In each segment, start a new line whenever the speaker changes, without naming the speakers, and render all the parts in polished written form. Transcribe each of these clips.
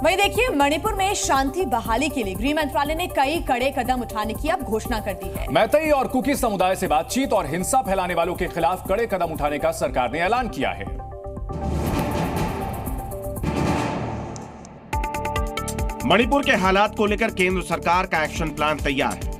वहीं देखिए, मणिपुर में शांति बहाली के लिए गृह मंत्रालय ने कई कड़े कदम उठाने की अब घोषणा कर दी है।
मैतेई और कुकी समुदाय से बातचीत और हिंसा फैलाने वालों के खिलाफ कड़े कदम उठाने का सरकार ने ऐलान किया है।
मणिपुर के हालात को लेकर केंद्र सरकार का एक्शन प्लान तैयार है।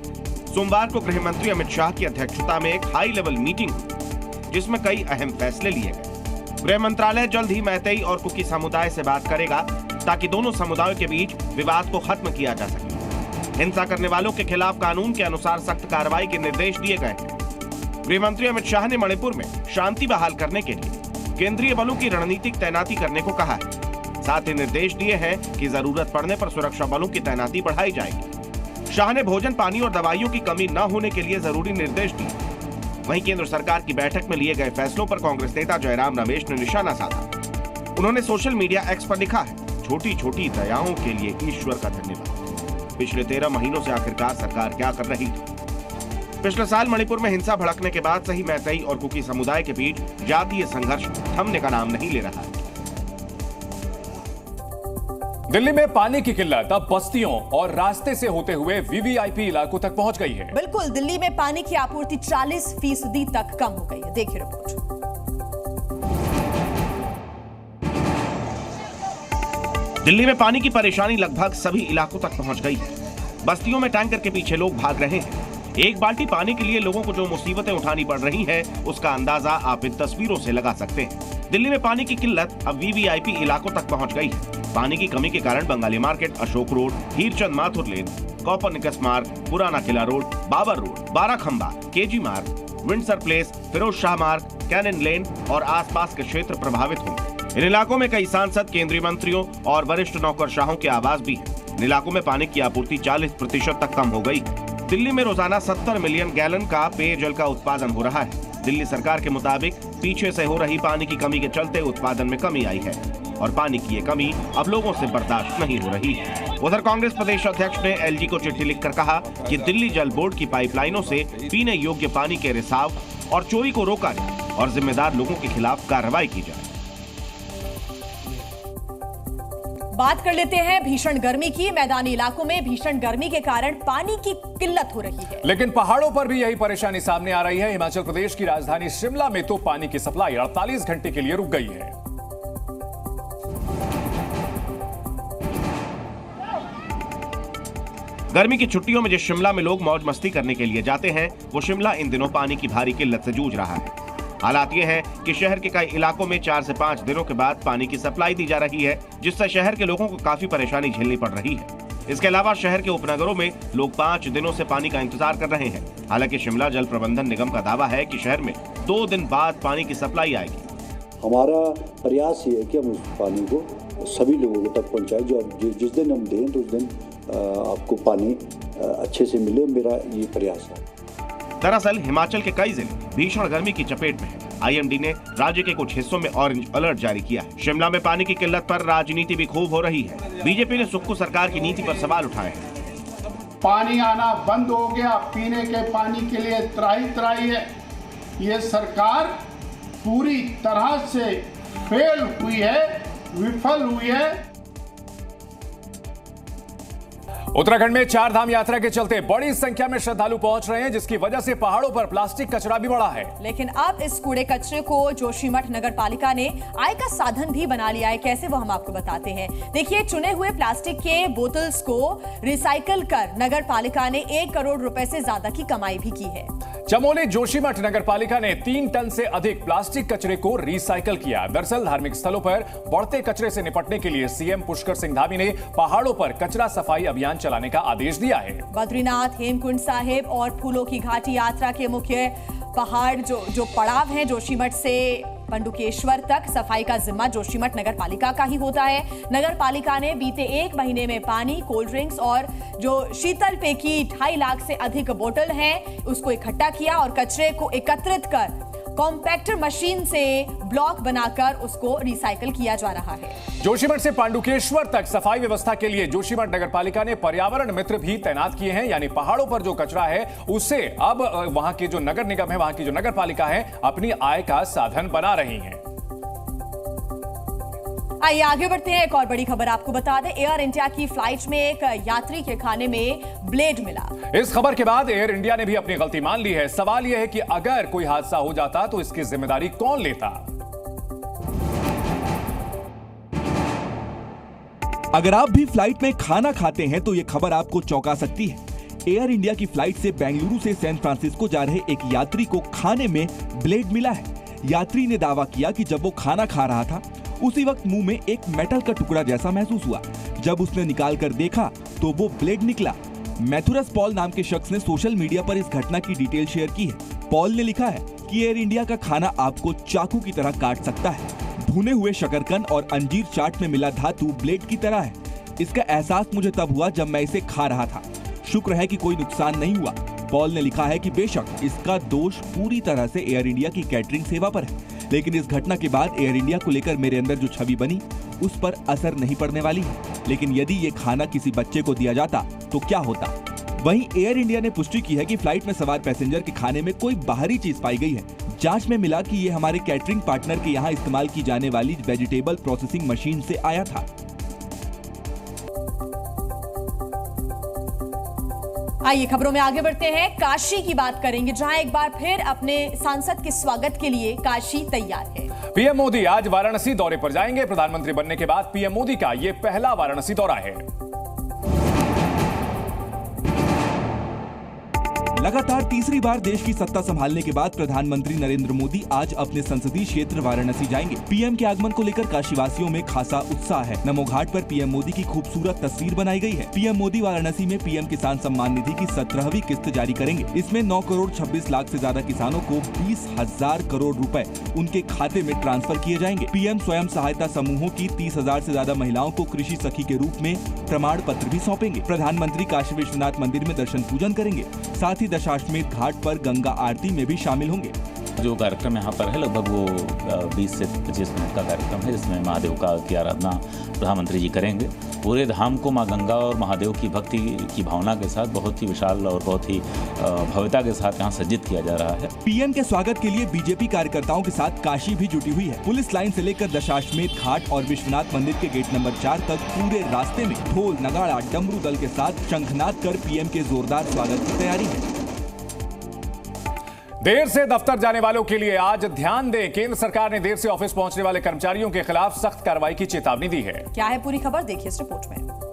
सोमवार को गृह मंत्री अमित शाह की अध्यक्षता में एक हाई लेवल मीटिंग हुई, जिसमें कई अहम फैसले लिए गए। गृह मंत्रालय जल्द ही मैतेई और कुकी समुदाय से बात करेगा ताकि दोनों समुदायों के बीच विवाद को खत्म किया जा सके। हिंसा करने वालों के खिलाफ कानून के अनुसार सख्त कार्रवाई के निर्देश दिए गए हैं। गृह मंत्री अमित शाह ने मणिपुर में शांति बहाल करने के लिए केंद्रीय बलों की रणनीतिक तैनाती करने को कहा है। साथ ही निर्देश दिए हैं कि जरूरत पड़ने पर सुरक्षा बलों की तैनाती बढ़ाई जाएगी। शाह ने भोजन, पानी और दवाइयों की कमी न होने के लिए जरूरी निर्देश दिए। वहीं केंद्र सरकार की बैठक में लिए गए फैसलों पर कांग्रेस नेता जयराम रमेश ने निशाना साधा। उन्होंने सोशल मीडिया एक्स पर लिखा है, छोटी छोटी दयाओं के लिए ईश्वर का धन्यवाद। पिछले 13 महीनों से आखिरकार सरकार क्या कर रही थी। पिछले साल मणिपुर में हिंसा भड़कने के बाद से ही मैतेई और कुकी समुदाय के बीच जातीय संघर्ष थमने का नाम नहीं ले रहा है।
दिल्ली में पानी की किल्लत अब बस्तियों और रास्ते से होते हुए वीवीआईपी इलाकों तक पहुंच गई है।
बिल्कुल, दिल्ली में पानी की आपूर्ति 40% तक कम हो गई है। देखिए रिपोर्ट।
दिल्ली में पानी की परेशानी लगभग सभी इलाकों तक पहुंच गई है। बस्तियों में टैंकर के पीछे लोग भाग रहे हैं। एक बाल्टी पानी के लिए लोगों को जो मुसीबतें उठानी पड़ रही है, उसका अंदाजा आप इन तस्वीरों से लगा सकते हैं। दिल्ली में पानी की किल्लत अब वीवीआईपी इलाकों तक पहुंच गई है। पानी की कमी के कारण Bengali market, Ashok road, Hirchand Mathur lane, Copernicus Marg, Purana Qila road, Babar road, Barakhamba, KG Marg, Windsor place, Firoz Shah Marg, Canning लेन और आसपास के क्षेत्र प्रभावित होंगे। इन इलाकों में कई सांसद, केंद्रीय मंत्रियों और वरिष्ठ नौकरशाहों के आवास भी हैं। इन इलाकों में पानी की आपूर्ति 40% तक कम हो गई। दिल्ली में रोजाना 70 मिलियन गैलन का पेयजल का उत्पादन हो रहा है। दिल्ली सरकार के मुताबिक पीछे से हो रही पानी की कमी के चलते उत्पादन में कमी आई है और पानी की ये कमी अब लोगों से बर्दाश्त नहीं हो रही है। उधर कांग्रेस प्रदेश अध्यक्ष ने एलजी को चिट्ठी लिखकर कहा कि दिल्ली जल बोर्ड की पाइपलाइनों से पीने योग्य पानी के रिसाव और चोरी को रोका जाए और जिम्मेदार लोगों के खिलाफ कार्रवाई की जाए।
बात कर लेते हैं भीषण गर्मी की। मैदानी इलाकों में भीषण गर्मी के कारण पानी की किल्लत हो रही है,
लेकिन पहाड़ों पर भी यही परेशानी सामने आ रही है। हिमाचल प्रदेश की राजधानी शिमला में तो पानी की सप्लाई 48 घंटे के लिए रुक गई है।
गर्मी की छुट्टियों में जिस शिमला में लोग मौज मस्ती करने के लिए जाते हैं, वो शिमला इन दिनों पानी की भारी किल्लत से जूझ रहा है। हालात ये है कि शहर के कई इलाकों में 4 से 5 दिनों के बाद पानी की सप्लाई दी जा रही है, जिससे शहर के लोगों को काफी परेशानी झेलनी पड़ रही है। इसके अलावा शहर के उपनगरों में लोग 5 दिनों से पानी का इंतजार कर रहे हैं। हालांकि शिमला जल प्रबंधन निगम का दावा है कि शहर में 2 दिन बाद पानी की सप्लाई आएगी।
हमारा प्रयास ये है कि हम उस पानी को सभी लोगों तक पहुँचाए। जो जिस दिन हम दें तो उस दिन आपको पानी अच्छे से मिले, मेरा ये प्रयास है।
दरअसल हिमाचल के कई जिले भीषण गर्मी की चपेट में हैं। आईएमडी ने राज्य के कुछ हिस्सों में ऑरेंज अलर्ट जारी किया है। शिमला में पानी की किल्लत पर राजनीति भी खूब हो रही है। बीजेपी ने सुक्खू सरकार की नीति पर सवाल उठाए हैं।
पानी आना बंद हो गया, पीने के पानी के लिए त्राही है। ये सरकार पूरी तरह से फेल हुई है, विफल हुई है।
उत्तराखंड में 4 धाम यात्रा के चलते बड़ी संख्या में श्रद्धालु पहुंच रहे हैं, जिसकी वजह से पहाड़ों पर प्लास्टिक कचरा भी बढ़ा है।
लेकिन अब इस कूड़े कचरे को जोशीमठ नगर पालिका ने आय का साधन भी बना लिया है। कैसे, वो हम आपको बताते हैं। देखिए, चुने हुए प्लास्टिक के बोतल्स को रिसाइकल कर नगर पालिका ने 1 करोड़ रुपए से ज्यादा की कमाई भी की है।
चमोली जोशीमठ नगर पालिका ने 3 टन से अधिक प्लास्टिक कचरे को रिसाइकल किया। दरअसल धार्मिक स्थलों पर बढ़ते कचरे से निपटने के लिए सीएम पुष्कर सिंह धामी ने पहाड़ों पर कचरा सफाई अभियान चलाने का आदेश दिया है।
बद्रीनाथ, हेमकुंड साहिब और फूलों की घाटी यात्रा के मुख्य पहाड़ जो पड़ाव हैं जोशीमठ से पंडुकेश्वर तक, सफाई का जिम्मा जोशीमठ नगर पालिका का ही होता है। नगर पालिका ने बीते 1 महीने में पानी, कोल्ड ड्रिंक्स और जो शीतल पेय की 2.5 लाख से अधिक बोतल हैं, उसको इकट्ठा किया और कचरे को एकत्रित कर कॉम्पैक्टर मशीन से ब्लॉक बनाकर उसको रिसाइकल किया जा रहा है।
जोशीमठ से पांडुकेश्वर तक सफाई व्यवस्था के लिए जोशीमठ नगर पालिका ने पर्यावरण मित्र भी तैनात किए हैं। यानी पहाड़ों पर जो कचरा है उससे अब वहां के जो नगर निगम है, वहां की जो नगर पालिका है, अपनी आय का साधन बना रही है।
आइए आगे बढ़ते हैं। एक और बड़ी खबर आपको बता दें, एयर इंडिया की फ्लाइट में एक यात्री के खाने में ब्लेड मिला।
इस खबर के बाद एयर इंडिया ने भी अपनी गलती मान ली है। सवाल यह है कि अगर कोई हादसा हो जाता तो इसकी जिम्मेदारी कौन लेता।
अगर आप भी फ्लाइट में खाना खाते हैं तो यह खबर आपको चौंका सकती है। एयर इंडिया की फ्लाइट से बेंगलुरु से सैन फ्रांसिस्को जा रहे एक यात्री को खाने में ब्लेड मिला है। यात्री ने दावा किया कि जब वो खाना खा रहा था उसी वक्त मुंह में एक मेटल का टुकड़ा जैसा महसूस हुआ। जब उसने निकाल कर देखा तो वो ब्लेड निकला। मैथुरस पॉल नाम के शख्स ने सोशल मीडिया पर इस घटना की डिटेल शेयर की है। पॉल ने लिखा है कि एयर इंडिया का खाना आपको चाकू की तरह काट सकता है। भुने हुए शकरकंद और अंजीर चाट में मिला धातु ब्लेड की तरह है। इसका एहसास मुझे तब हुआ जब मैं इसे खा रहा था। शुक्र है कि कोई नुकसान नहीं हुआ। पॉल ने लिखा है कि बेशक इसका दोष पूरी तरह से एयर इंडिया की कैटरिंग सेवा पर है, लेकिन इस घटना के बाद एयर इंडिया को लेकर मेरे अंदर जो छवि बनी उस पर असर नहीं पड़ने वाली है। लेकिन यदि ये खाना किसी बच्चे को दिया जाता तो क्या होता। वहीं एयर इंडिया ने पुष्टि की है कि फ्लाइट में सवार पैसेंजर के खाने में कोई बाहरी चीज पाई गई है। जांच में मिला कि ये हमारे कैटरिंग पार्टनर के यहाँ इस्तेमाल की जाने वाली वेजिटेबल प्रोसेसिंग मशीन से आया था।
आइए खबरों में आगे बढ़ते हैं। काशी की बात करेंगे, जहां एक बार फिर अपने सांसद के स्वागत के लिए काशी तैयार है।
पीएम मोदी आज वाराणसी दौरे पर जाएंगे। प्रधानमंत्री बनने के बाद पीएम मोदी का ये पहला वाराणसी दौरा है।
लगातार तीसरी बार देश की सत्ता संभालने के बाद प्रधानमंत्री नरेंद्र मोदी आज अपने संसदीय क्षेत्र वाराणसी जाएंगे। पीएम के आगमन को लेकर काशीवासियों में खासा उत्साह है। नमो घाट पर पीएम मोदी की खूबसूरत तस्वीर बनाई गई है। पीएम मोदी वाराणसी में पीएम किसान सम्मान निधि की 17वीं किस्त जारी करेंगे। इसमें 9 करोड़ 26 लाख से ज्यादा किसानों को 20,000 करोड़ रुपए उनके खाते में ट्रांसफर किए जाएंगे। पीएम स्वयं सहायता समूहों की 30,000 से ज्यादा महिलाओं को कृषि सखी के रूप में प्रमाण पत्र भी सौंपेंगे। प्रधानमंत्री काशी विश्वनाथ मंदिर में दर्शन पूजन करेंगे। साथ ही दशाश्वमेध घाट पर गंगा आरती में भी शामिल होंगे।
जो कार्यक्रम यहाँ पर है लगभग वो 20 से 25 मिनट का कार्यक्रम है, जिसमें महादेव की आराधना प्रधानमंत्री जी करेंगे। पूरे धाम को माँ गंगा और महादेव की भक्ति की भावना के साथ बहुत ही विशाल और बहुत ही भव्यता के साथ यहाँ सज्जित किया जा रहा है।
पीएम के स्वागत के लिए बीजेपी कार्यकर्ताओं के साथ काशी भी जुटी हुई है। पुलिस लाइन से लेकर दशाश्वमेध घाट और विश्वनाथ मंदिर के गेट नंबर 4 तक पूरे रास्ते में ढोल नगाड़ा डमरू दल के साथ शंखनाद कर पीएम के जोरदार स्वागत की तैयारी है।
देर से दफ्तर जाने वालों के लिए आज ध्यान दें, केंद्र सरकार ने देर से ऑफिस पहुंचने वाले कर्मचारियों के खिलाफ सख्त कार्रवाई की चेतावनी दी है।
क्या है पूरी खबर, देखिए इस रिपोर्ट में।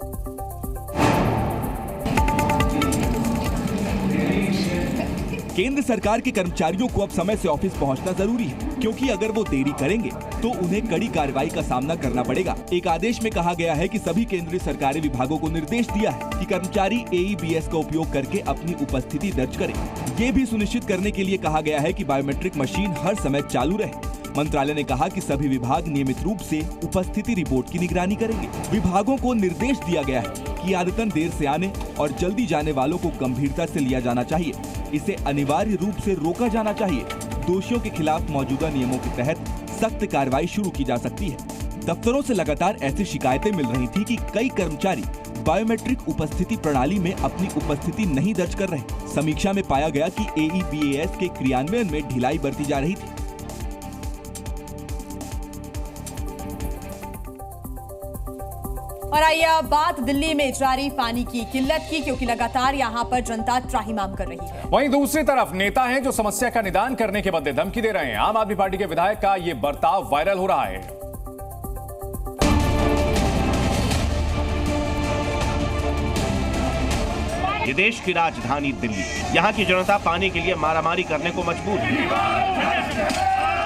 केंद्र सरकार के कर्मचारियों को अब समय से ऑफिस पहुंचना जरूरी है, क्योंकि अगर वो देरी करेंगे तो उन्हें कड़ी कार्रवाई का सामना करना पड़ेगा। एक आदेश में कहा गया है कि सभी केंद्रीय सरकारी विभागों को निर्देश दिया है कि कर्मचारी AEBS का उपयोग करके अपनी उपस्थिति दर्ज करें। ये भी सुनिश्चित करने के लिए कहा गया है कि बायोमेट्रिक मशीन हर समय चालू रहे। मंत्रालय ने कहा कि सभी विभाग नियमित रूप से उपस्थिति रिपोर्ट की निगरानी करेंगे। विभागों को निर्देश दिया गया है कि आदतन देर से आने और जल्दी जाने वालों को गंभीरता से लिया जाना चाहिए। इसे अनिवार्य रूप से रोका जाना चाहिए। दोषियों के खिलाफ मौजूदा नियमों के तहत सख्त कार्रवाई शुरू की जा सकती है। दफ्तरों से लगातार ऐसी शिकायतें मिल रही थी कि कई कर्मचारी बायोमेट्रिक उपस्थिति प्रणाली में अपनी उपस्थिति नहीं दर्ज कर रहे। समीक्षा में पाया गया कि AEBS के क्रियान्वयन में ढिलाई बरती जा रही थी।
और आइए अब बात दिल्ली में जारी पानी की किल्लत की, क्योंकि लगातार यहां पर जनता त्राहिमाम कर रही है।
वहीं दूसरी तरफ नेता हैं जो समस्या का निदान करने के बदले धमकी दे रहे हैं। आम आदमी पार्टी के विधायक का ये बर्ताव वायरल हो रहा है।
ये देश की राजधानी दिल्ली, यहाँ की जनता पानी के लिए मारामारी करने को मजबूर है।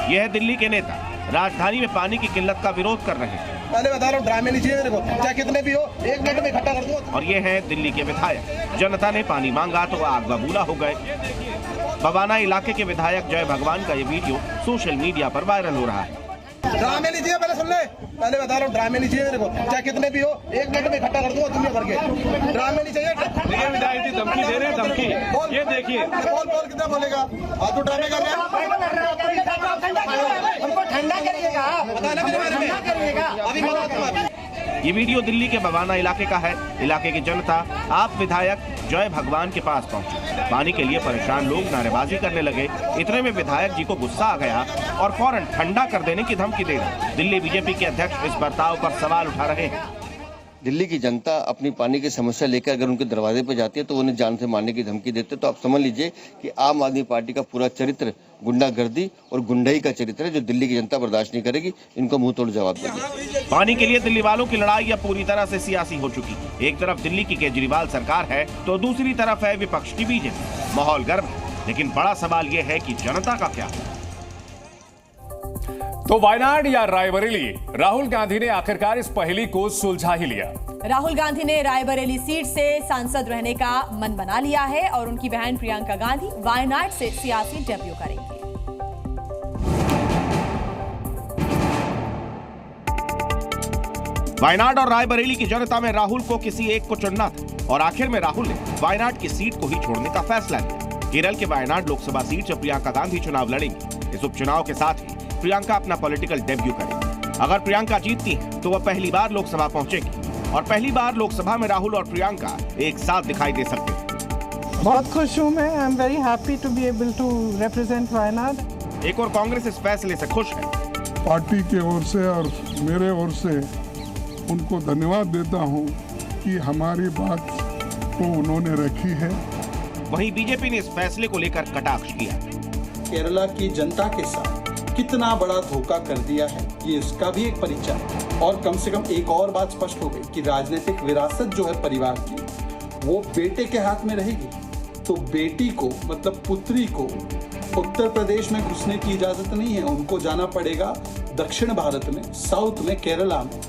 यह है दिल्ली के नेता, राजधानी में पानी की किल्लत का विरोध कर रहे हैं।
पहले बता रहा हूं, ड्रामे नहीं चाहिए मेरे को, चाहे कितने भी हो, 1 मिनट में इकट्ठा कर दूं।
और ये है दिल्ली के विधायक, जनता ने पानी मांगा तो आग बबूला हो गए। बवाना इलाके के विधायक जय भगवान का ये वीडियो सोशल मीडिया पर वायरल हो रहा है।
ड्रामे नहीं चाहिए, पहले सुन ले, पहले बता रहा हूँ, ड्रामे नहीं चाहिए मेरे को, चाहे कितने भी हो, 1 मिनट में इकट्ठा कर दूंगा दुनिया भर के। ड्रामे नहीं चाहिए।
धमकी दे रहे हैं, धमकी। ये देखिए,
बोल कितना बोलेगा, आप तो ड्रामे कर रहे हैं। हमको ठंडा करिएगा, बताना मेरे बारे में, अभी बताओ।
ये वीडियो दिल्ली के बवाना इलाके का है। इलाके की जनता आप विधायक जय भगवान के पास पहुंची। पानी के लिए परेशान लोग नारेबाजी करने लगे। इतने में विधायक जी को गुस्सा आ गया और फौरन ठंडा कर देने की धमकी दे रहे। दिल्ली बीजेपी के अध्यक्ष इस बर्ताव पर सवाल उठा रहे हैं।
दिल्ली की जनता अपनी पानी की समस्या लेकर अगर उनके दरवाजे पर जाती है तो उन्हें जान से मारने की धमकी देते। तो आप समझ लीजिए कि आम आदमी पार्टी का पूरा चरित्र गुंडागर्दी और गुंडाई का चरित्र है, जो दिल्ली की जनता बर्दाश्त नहीं करेगी। इनको मुंह तोड़ जवाब देंगे।
पानी के लिए दिल्ली वालों की लड़ाई अब पूरी तरह से सियासी हो चुकी है। एक तरफ दिल्ली की केजरीवाल सरकार है तो दूसरी तरफ है विपक्ष की बीजेपी। माहौल गर्म है, लेकिन बड़ा सवाल यह है कि जनता का क्या।
तो वायनाड या रायबरेली, राहुल गांधी ने आखिरकार इस पहेली को सुलझा ही लिया।
राहुल गांधी ने रायबरेली सीट से सांसद रहने का मन बना लिया है और उनकी बहन प्रियंका गांधी वायनाड से सियासी डेब्यू करेंगी।
वायनाड और रायबरेली की जनता में राहुल को किसी एक को चुनना था और आखिर में राहुल ने वायनाड की सीट को ही छोड़ने का फैसला लिया। केरल के वायनाड लोकसभा सीट से प्रियंका गांधी चुनाव लड़ेंगी। इस उपचुनाव के साथ ही प्रियंका अपना पॉलिटिकल डेब्यू करेंगी। अगर प्रियंका जीतती है तो वह पहली बार लोकसभा पहुंचेगी और पहली बार लोकसभा में राहुल और प्रियंका एक साथ दिखाई दे सकते हैं।
बहुत खुश हूं मैं। I am very happy to be able to represent Wayanad.
एक और कांग्रेस इस फैसले से खुश है।
पार्टी की ओर से और मेरे ओर से उनको धन्यवाद देता हूं कि हमारी बात को उन्होंने रखी है।
वहीं बीजेपी ने इस फैसले को लेकर कटाक्ष किया।
केरला की जनता के साथ कितना बड़ा धोखा कर दिया है, ये इसका भी एक परिचय है। और कम से कम एक और बात स्पष्ट हो गई कि राजनीतिक विरासत जो है परिवार की, वो बेटे के हाथ में रहेगी। तो बेटी को मतलब पुत्री को उत्तर प्रदेश में घुसने की इजाजत नहीं है। उनको जाना पड़ेगा दक्षिण भारत में, साउथ में, केरला में।